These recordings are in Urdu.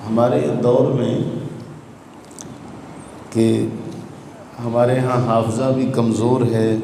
ہمارے دور میں کہ ہمارے ہاں حافظہ بھی کمزور ہے،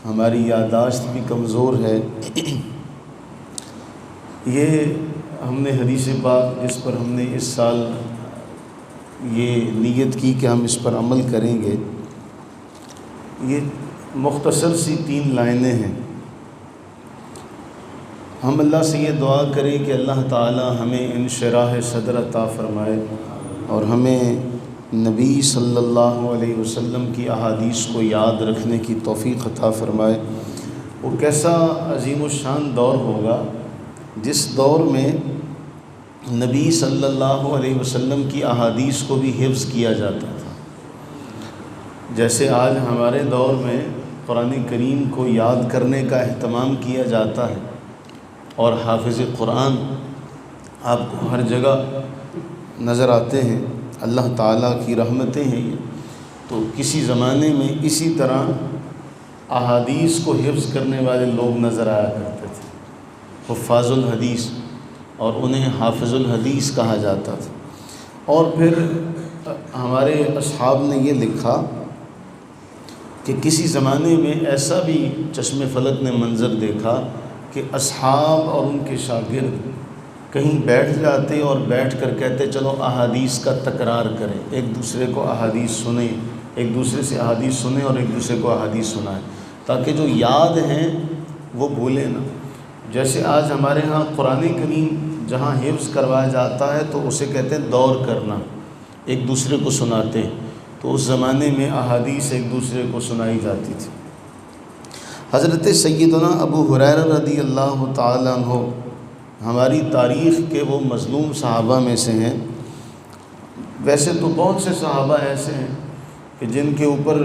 ہماری یادداشت بھی کمزور ہے، یہ ہم نے حدیث پاک جس پر ہم نے اس سال یہ نیت کی کہ ہم اس پر عمل کریں گے، یہ مختصر سی 3 لائنیں ہیں۔ ہم اللہ سے یہ دعا کریں کہ اللہ تعالی ہمیں انشراح صدر عطا فرمائے اور ہمیں نبی صلی اللہ علیہ وسلم کی احادیث کو یاد رکھنے کی توفیق عطا فرمائے۔ وہ کیسا عظیم الشان دور ہوگا جس دور میں نبی صلی اللہ علیہ وسلم کی احادیث کو بھی حفظ کیا جاتا تھا۔ جیسے آج ہمارے دور میں قرآن کریم کو یاد کرنے کا اہتمام کیا جاتا ہے اور حافظ قرآن آپ کو ہر جگہ نظر آتے ہیں، اللہ تعالیٰ کی رحمتیں ہیں یہ۔ تو کسی زمانے میں اسی طرح احادیث کو حفظ کرنے والے لوگ نظر آیا کرتے تھے، حفاظ الحدیث، اور انہیں حافظ الحدیث کہا جاتا تھا۔ اور پھر ہمارے اصحاب نے یہ لکھا کہ کسی زمانے میں ایسا بھی چشم فلک نے منظر دیکھا کہ اصحاب اور ان کے شاگرد کہیں بیٹھ جاتے اور بیٹھ کر کہتے چلو احادیث کا تکرار کریں، ایک دوسرے کو احادیث سنیں، ایک دوسرے سے احادیث سنیں اور ایک دوسرے کو احادیث سنائیں تاکہ جو یاد ہیں وہ بھولیں نہ۔ جیسے آج ہمارے ہاں قرآن کریم جہاں حفظ کروایا جاتا ہے تو اسے کہتے ہیں دور کرنا، ایک دوسرے کو سناتے ہیں، تو اس زمانے میں احادیث ایک دوسرے کو سنائی جاتی تھی۔ حضرت سیدنا ابو ہریرہ رضی اللہ تعالیٰ عنہ ہماری تاریخ کے وہ مظلوم صحابہ میں سے ہیں۔ ویسے تو بہت سے صحابہ ایسے ہیں کہ جن کے اوپر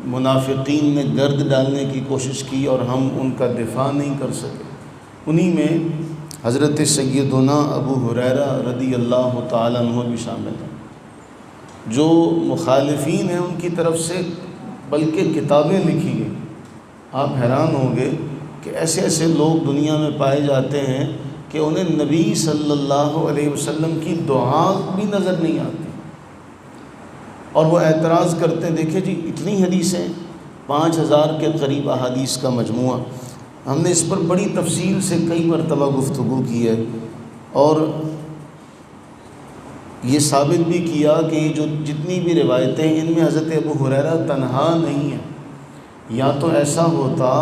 منافقین نے گرد ڈالنے کی کوشش کی اور ہم ان کا دفاع نہیں کر سکے، انہی میں حضرت سیدنا ابو ہریرہ رضی اللہ تعالیٰ عنہ بھی شامل ہیں۔ جو مخالفین ہیں ان کی طرف سے بلکہ کتابیں لکھی گئی، آپ حیران ہوں گے کہ ایسے ایسے لوگ دنیا میں پائے جاتے ہیں کہ انہیں نبی صلی اللہ علیہ وسلم کی دعا بھی نظر نہیں آتی، اور وہ اعتراض کرتے ہیں دیکھیں جی اتنی حدیثیں، 5000 کے قریب احادیث کا مجموعہ۔ ہم نے اس پر بڑی تفصیل سے کئی مرتبہ گفتگو کی ہے اور یہ ثابت بھی کیا کہ یہ جو جتنی بھی روایتیں ہیں ان میں حضرت ابو ہریرہ تنہا نہیں ہیں۔ یا تو ایسا ہوتا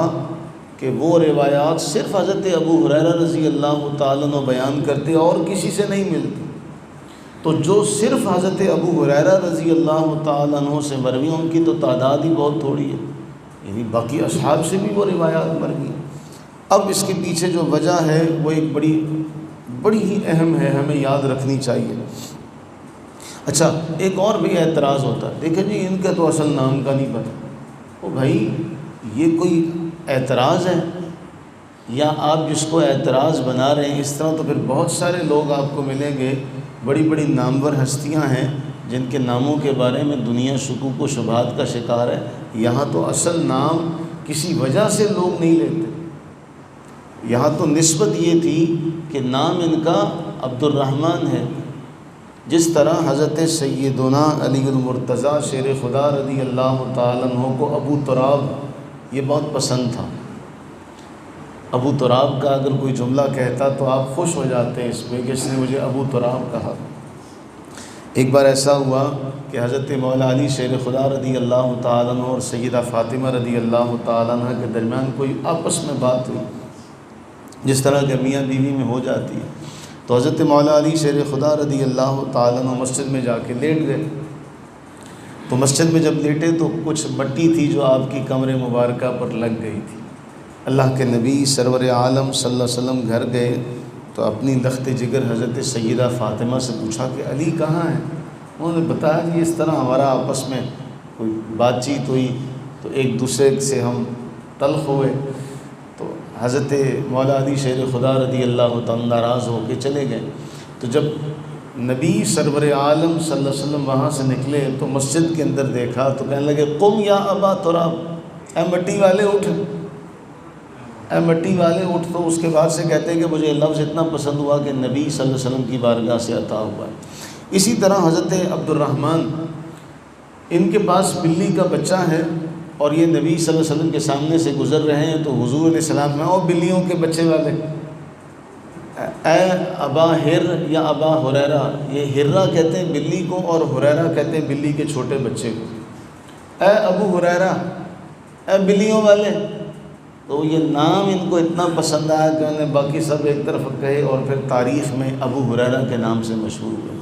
کہ وہ روایات صرف حضرت ابو ہریرہ رضی اللہ تعالیٰ عنہ بیان کرتے اور کسی سے نہیں ملتی، تو جو صرف حضرت ابو ہریرہ رضی اللہ تعالیٰ عنہ سے مروی ان کی تو تعداد ہی بہت تھوڑی ہے، یعنی باقی اصحاب سے بھی وہ روایات مروی ہیں۔ اب اس کے پیچھے جو وجہ ہے وہ ایک بڑی ہی اہم ہے، ہمیں یاد رکھنی چاہیے۔ اچھا، ایک اور بھی اعتراض ہوتا ہے، دیکھیں جی ان کا تو اصل نام کا نہیں پتہ۔ او بھائی یہ کوئی اعتراض ہے یا آپ جس کو اعتراض بنا رہے ہیں؟ اس طرح تو پھر بہت سارے لوگ آپ کو ملیں گے، بڑی بڑی نامور ہستیاں ہیں جن کے ناموں کے بارے میں دنیا شکوک و شبہات کا شکار ہے۔ یہاں تو اصل نام کسی وجہ سے لوگ نہیں لیتے، یہاں تو نسبت یہ تھی کہ نام ان کا عبد الرحمن ہے، جس طرح حضرت سیدنا علی المرتضیٰ شیر خدا رضی اللہ تعالیٰ عنہ کو ابو تراب یہ بہت پسند تھا۔ ابو تراب کا اگر کوئی جملہ کہتا تو آپ خوش ہو جاتے ہیں اس پہ کہ اس نے مجھے ابو تراب کہا۔ ایک بار ایسا ہوا کہ حضرت مولا علی شیر خدا رضی اللہ تعالیٰ عنہ اور سیدہ فاطمہ رضی اللہ تعالیٰ عنہ کے درمیان کوئی آپس میں بات ہوئی، جس طرح کہ میاں بیوی میں ہو جاتی ہے۔ تو حضرت مولا علی شیر خدا رضی اللہ تعالیٰ عنہ مسجد میں جا کے لیٹ گئے۔ تو مسجد میں جب لیٹے تو کچھ مٹی تھی جو آپ کی کمر مبارکہ پر لگ گئی تھی۔ اللہ کے نبی سرور عالم صلی اللہ علیہ وسلم گھر گئے تو اپنی لخت جگر حضرت سیدہ فاطمہ سے پوچھا کہ علی کہاں ہے؟ انہوں نے بتایا کہ اس طرح ہمارا آپس میں کوئی بات چیت ہوئی تو ایک دوسرے سے ہم تلخ ہوئے، تو حضرت مولا علی شیر خدا رضی اللہ تعالیٰ ناراض ہو کے چلے گئے۔ تو جب نبی سرور عالم صلی اللہ علیہ وسلم وہاں سے نکلے تو مسجد کے اندر دیکھا تو کہنے لگے قم یا ابا تراب، اے مٹی والے اٹھ۔ اے مٹی والے اٹھ، تو اس کے بعد سے کہتے ہیں کہ مجھے لفظ اتنا پسند ہوا کہ نبی صلی اللہ علیہ وسلم کی بارگاہ سے عطا ہوا ہے۔ اسی طرح حضرت عبد الرحمن، ان کے پاس بلی کا بچہ ہے اور یہ نبی صلی اللہ علیہ وسلم کے سامنے سے گزر رہے ہیں، تو حضور علیہ السلام میں، او بلیوں کے بچے والے، اے ابا ہر یا ابا ہریرہ، یہ ہرہ کہتے ہیں بلی کو اور ہریرہ کہتے ہیں بلی کے چھوٹے بچے کو، اے ابو ہریرہ، اے بلیوں والے۔ تو یہ نام ان کو اتنا پسند آیا کہ انہوں نے باقی سب ایک طرف کہے اور پھر تاریخ میں ابو ہریرہ کے نام سے مشہور ہوئے۔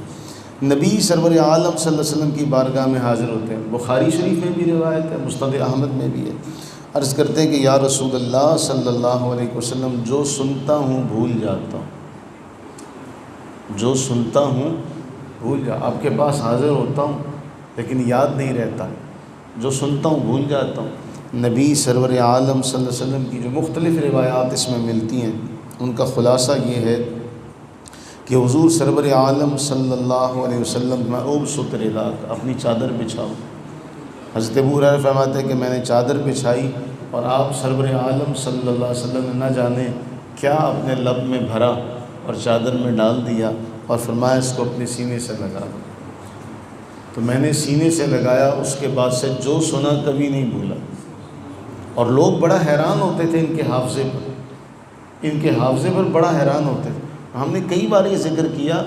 نبی سرور عالم صلی اللہ علیہ وسلم کی بارگاہ میں حاضر ہوتے ہیں، بخاری شریف میں بھی روایت ہے، مسند احمد میں بھی ہے، عرض کرتے ہیں کہ یا رسول اللہ صلی اللہ علیہ وسلم، جو سنتا ہوں بھول جاتا ہوں، جو سنتا ہوں بھول آپ کے پاس حاضر ہوتا ہوں لیکن یاد نہیں رہتا، جو سنتا ہوں بھول جاتا ہوں۔ نبی سرور عالم صلی اللہ علیہ وسلم کی جو مختلف روایات اس میں ملتی ہیں، ان کا خلاصہ یہ ہے کہ حضور سرور عالم صلی اللہ علیہ وسلم میں ابسط رداک، اپنی چادر بچھاؤ۔ حضرت ابو ہریرہ فرماتے ہیں کہ میں نے چادر بچھائی اور آپ سرور عالم صلی اللہ علیہ وسلم نے نہ جانے کیا اپنے لب میں بھرا اور چادر میں ڈال دیا اور فرمایا اس کو اپنے سینے سے لگا دو۔ تو میں نے سینے سے لگایا، اس کے بعد سے جو سنا کبھی نہیں بھولا، اور لوگ بڑا حیران ہوتے تھے ان کے حافظے پر، ان کے حافظے پر بڑا حیران ہوتے تھے۔ ہم نے کئی بار یہ ذکر کیا،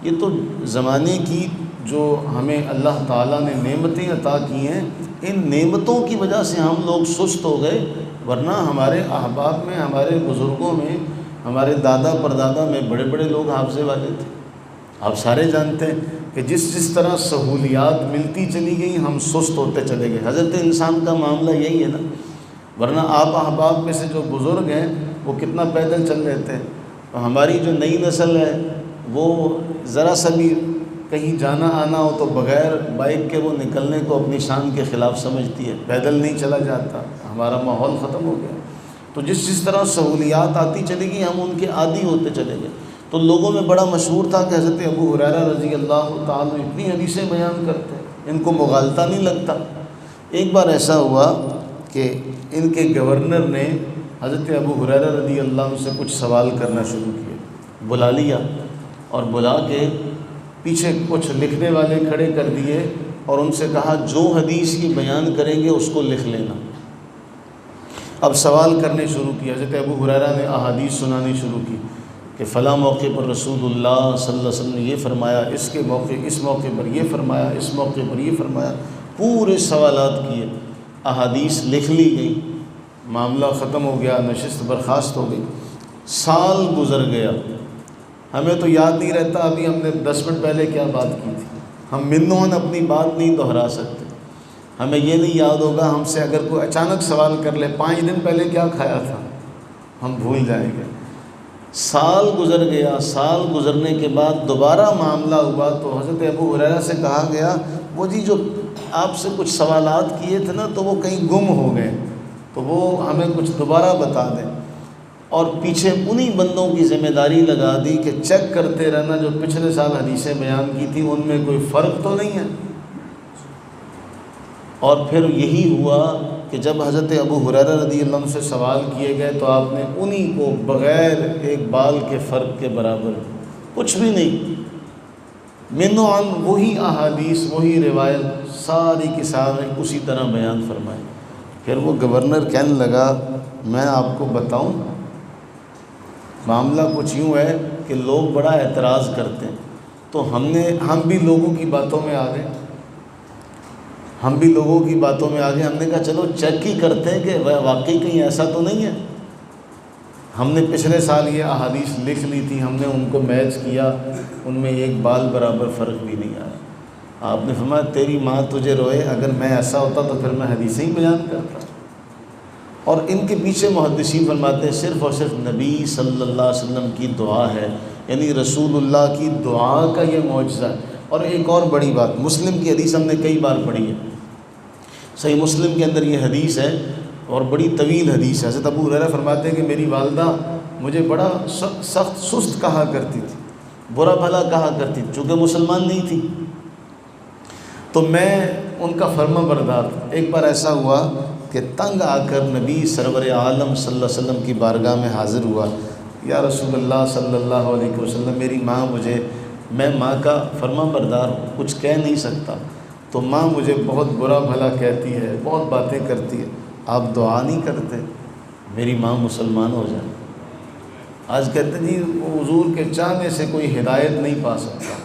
یہ تو زمانے کی جو ہمیں اللہ تعالیٰ نے نعمتیں عطا کی ہیں، ان نعمتوں کی وجہ سے ہم لوگ سست ہو گئے، ورنہ ہمارے احباب میں، ہمارے بزرگوں میں، ہمارے دادا پردادا میں بڑے بڑے لوگ حافظے والے تھے۔ آپ سارے جانتے ہیں کہ جس طرح سہولیات ملتی چلی گئی ہم سست ہوتے چلے گئے۔ حضرت انسان کا معاملہ یہی ہے نا، ورنہ آپ احباب میں سے جو بزرگ ہیں وہ کتنا پیدل چل رہے تھے، اور ہماری جو نئی نسل ہے وہ ذرا سا بھی کہیں جانا آنا ہو تو بغیر بائک کے وہ نکلنے کو اپنی شان کے خلاف سمجھتی ہے، پیدل نہیں چلا جاتا، ہمارا ماحول ختم ہو گیا۔ تو جس طرح سہولیات آتی چلی گئی ہم ان کے عادی ہوتے چلے گئے۔ تو لوگوں میں بڑا مشہور تھا کہ حضرت ابو ہریرہ رضی اللہ تعالیٰ اتنی حدیثیں بیان کرتے ہیں، ان کو مغالطہ نہیں لگتا۔ ایک بار ایسا ہوا کہ ان کے گورنر نے حضرت ابو ہریرہ رضی اللہ عنہ سے کچھ سوال کرنا شروع کیے، بلا لیا اور بلا کے پیچھے کچھ لکھنے والے کھڑے کر دیے اور ان سے کہا جو حدیث کی بیان کریں گے اس کو لکھ لینا۔ اب سوال کرنے شروع کیا، حضرت ابو ہریرہ نے احادیث سنانی شروع کی کہ فلاں موقع پر رسول اللہ صلی اللہ علیہ وسلم نے یہ فرمایا، اس موقع پر یہ فرمایا، اس موقع پر یہ فرمایا، پورے سوالات کیے، احادیث لکھ لی گئی، معاملہ ختم ہو گیا، نشست برخاست ہو گئی۔ سال گزر گیا، ہمیں تو یاد نہیں رہتا ابھی ہم نے 10 منٹ پہلے کیا بات کی تھی، ہم منون اپنی بات نہیں دہرا سکتے، ہمیں یہ نہیں یاد ہوگا، ہم سے اگر کوئی اچانک سوال کر لے 5 دن پہلے کیا کھایا تھا، ہم بھول جائیں گے۔ سال گزر گیا، سال گزرنے کے بعد دوبارہ معاملہ ہوا تو حضرت ابو ہریرہ سے کہا گیا وہ جی جو آپ سے کچھ سوالات کیے تھے نا تو وہ کہیں گم ہو گئے، تو وہ ہمیں کچھ دوبارہ بتا دیں، اور پیچھے انہی بندوں کی ذمہ داری لگا دی کہ چیک کرتے رہنا جو پچھلے سال حدیثیں بیان کی تھی ان میں کوئی فرق تو نہیں ہے۔ اور پھر یہی ہوا کہ جب حضرت ابو ہریرہ رضی اللہ عنہ سے سوال کیے گئے تو آپ نے انہی کو بغیر ایک بال کے فرق کے برابر، کچھ بھی نہیں، من و عن وہی احادیث وہی روایت ساری کی ساری اسی طرح بیان فرمائے۔ پھر وہ گورنر کہنے لگا میں آپ کو بتاؤں، معاملہ کچھ یوں ہے کہ لوگ بڑا اعتراض کرتے ہیں، تو ہم بھی لوگوں کی باتوں میں آ گئے، ہم نے کہا چلو چیک ہی کرتے ہیں کہ واقعی کہیں ایسا تو نہیں ہے۔ ہم نے پچھلے سال یہ احادیث لکھ لی تھی، ہم نے ان کو میچ کیا، ان میں ایک بال برابر فرق بھی نہیں آیا۔ آپ نے فرمایا تیری ماں تجھے روئے، اگر میں ایسا ہوتا تو پھر میں حدیثیں ہی بیان کرتا۔ اور ان کے پیچھے محدثین فرماتے ہیں صرف اور صرف نبی صلی اللہ علیہ وسلم کی دعا ہے، یعنی رسول اللہ کی دعا کا یہ معجزہ ہے۔ اور ایک اور بڑی بات، مسلم کی حدیث ہم نے کئی بار پڑھی ہے، صحیح مسلم کے اندر یہ حدیث ہے اور بڑی طویل حدیث ہے۔ حضرت ابو ہریرہ فرماتے ہیں کہ میری والدہ مجھے بڑا سخت سست کہا کرتی تھی، برا بھلا کہا کرتی تھی، چونکہ مسلمان نہیں تھی، تو میں ان کا فرما بردار تھا۔ ایک بار ایسا ہوا کہ تنگ آ کر نبی سرور عالم صلی اللہ علیہ وسلم کی بارگاہ میں حاضر ہوا، یا رسول اللہ صلی اللہ علیہ وسلم، میری ماں میں ماں کا فرما بردار ہوں، کچھ کہہ نہیں سکتا، تو ماں مجھے بہت برا بھلا کہتی ہے، بہت باتیں کرتی ہے، آپ دعا نہیں کرتے میری ماں مسلمان ہو جائے؟ آج کہتے ہیں جی حضور کے چاہنے سے کوئی ہدایت نہیں پا سکتا،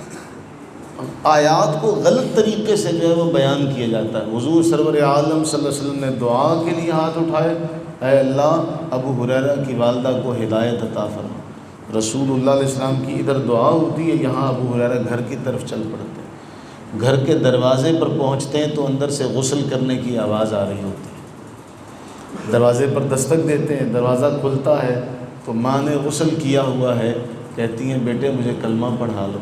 آیات کو غلط طریقے سے جو ہے وہ بیان کیا جاتا ہے۔ حضور سرور عالم صلی اللہ علیہ وسلم نے دعا کے لیے ہاتھ اٹھائے، اے اللہ ابو ہریرہ کی والدہ کو ہدایت عطا فرما۔ رسول اللہ علیہ السلام کی ادھر دعا ہوتی ہے، یہاں ابو ہریرہ گھر کی طرف چل پڑتے ہیں، گھر کے دروازے پر پہنچتے ہیں تو اندر سے غسل کرنے کی آواز آ رہی ہوتی ہے، دروازے پر دستک دیتے ہیں، دروازہ کھلتا ہے تو ماں نے غسل کیا ہوا ہے، کہتی ہیں بیٹے مجھے کلمہ پڑھا لو،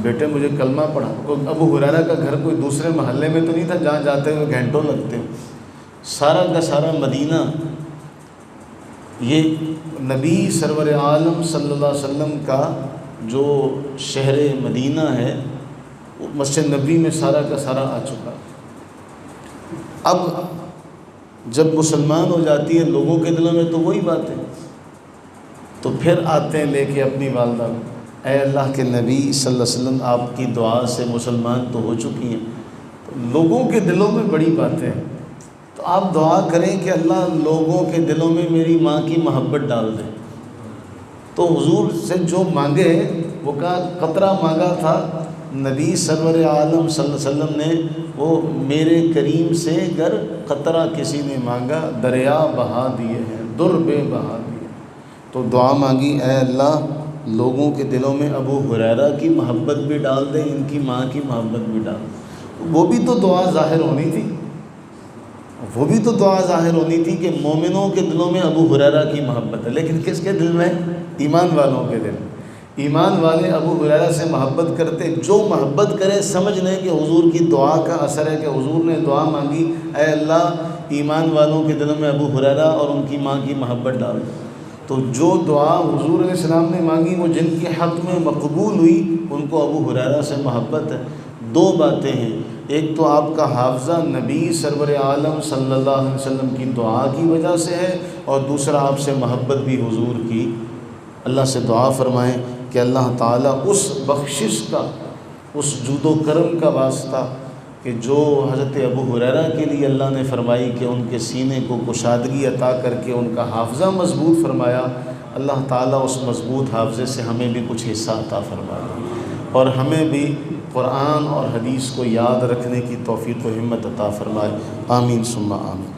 بیٹے مجھے کلمہ پڑھا۔ ابو ہریرہ کا گھر کوئی دوسرے محلے میں تو نہیں تھا جہاں جاتے ہوئے گھنٹوں لگتے، سارا کا سارا مدینہ یہ نبی سرور عالم صلی اللہ علیہ وسلم کا جو شہر مدینہ ہے، مسجد نبوی میں سارا کا سارا آ چکا۔ اب جب مسلمان ہو جاتی ہیں لوگوں کے دلوں میں تو وہی باتیں، تو پھر آتے ہیں لے کے اپنی والدہ کو، اے اللہ کے نبی صلی اللہ علیہ وسلم آپ کی دعا سے مسلمان تو ہو چکی ہیں، تو لوگوں کے دلوں میں بڑی باتیں ہیں، تو آپ دعا کریں کہ اللہ لوگوں کے دلوں میں میری ماں کی محبت ڈال دے۔ تو حضور سے جو مانگے وہ کہا قطرہ مانگا تھا، نبی سرور عالم صلی اللہ علیہ وسلم نے وہ میرے کریم سے گر قطرہ کسی نے مانگا دریا بہا دیے ہیں، در بے بہا دیے۔ تو دعا مانگی اے اللہ لوگوں کے دلوں میں ابو ہریرہ کی محبت بھی ڈال دے، ان کی ماں کی محبت بھی ڈال دے۔ وہ بھی تو دعا ظاہر ہونی تھی، وہ بھی تو دعا ظاہر ہونی تھی کہ مومنوں کے دلوں میں ابو ہریرہ کی محبت ہے، لیکن کس کے دل میں؟ ایمان والوں کے دل۔ ایمان والے ابو ہریرہ سے محبت کرتے، جو محبت کرے سمجھ لیں کہ حضور کی دعا کا اثر ہے، کہ حضور نے دعا مانگی اے اللہ ایمان والوں کے دلوں میں ابو ہریرہ اور ان کی ماں کی محبت ڈال دے۔ تو جو دعا حضور علیہ السلام نے مانگی وہ جن کے حق میں مقبول ہوئی ان کو ابو ہریرہ سے محبت ہے۔ دو باتیں ہیں، ایک تو آپ کا حافظہ نبی سرور عالم صلی اللہ علیہ وسلم کی دعا کی وجہ سے ہے، اور دوسرا آپ سے محبت بھی حضور کی۔ اللہ سے دعا فرمائیں کہ اللہ تعالیٰ اس بخشش کا، اس جود و کرم کا واسطہ کہ جو حضرت ابو ہریرہ کے لیے اللہ نے فرمائی کہ ان کے سینے کو کشادگی عطا کر کے ان کا حافظہ مضبوط فرمایا، اللہ تعالیٰ اس مضبوط حافظے سے ہمیں بھی کچھ حصہ عطا فرمائے، اور ہمیں بھی قرآن اور حدیث کو یاد رکھنے کی توفیق و ہمت عطا فرمائے۔ آمین ثم آمین۔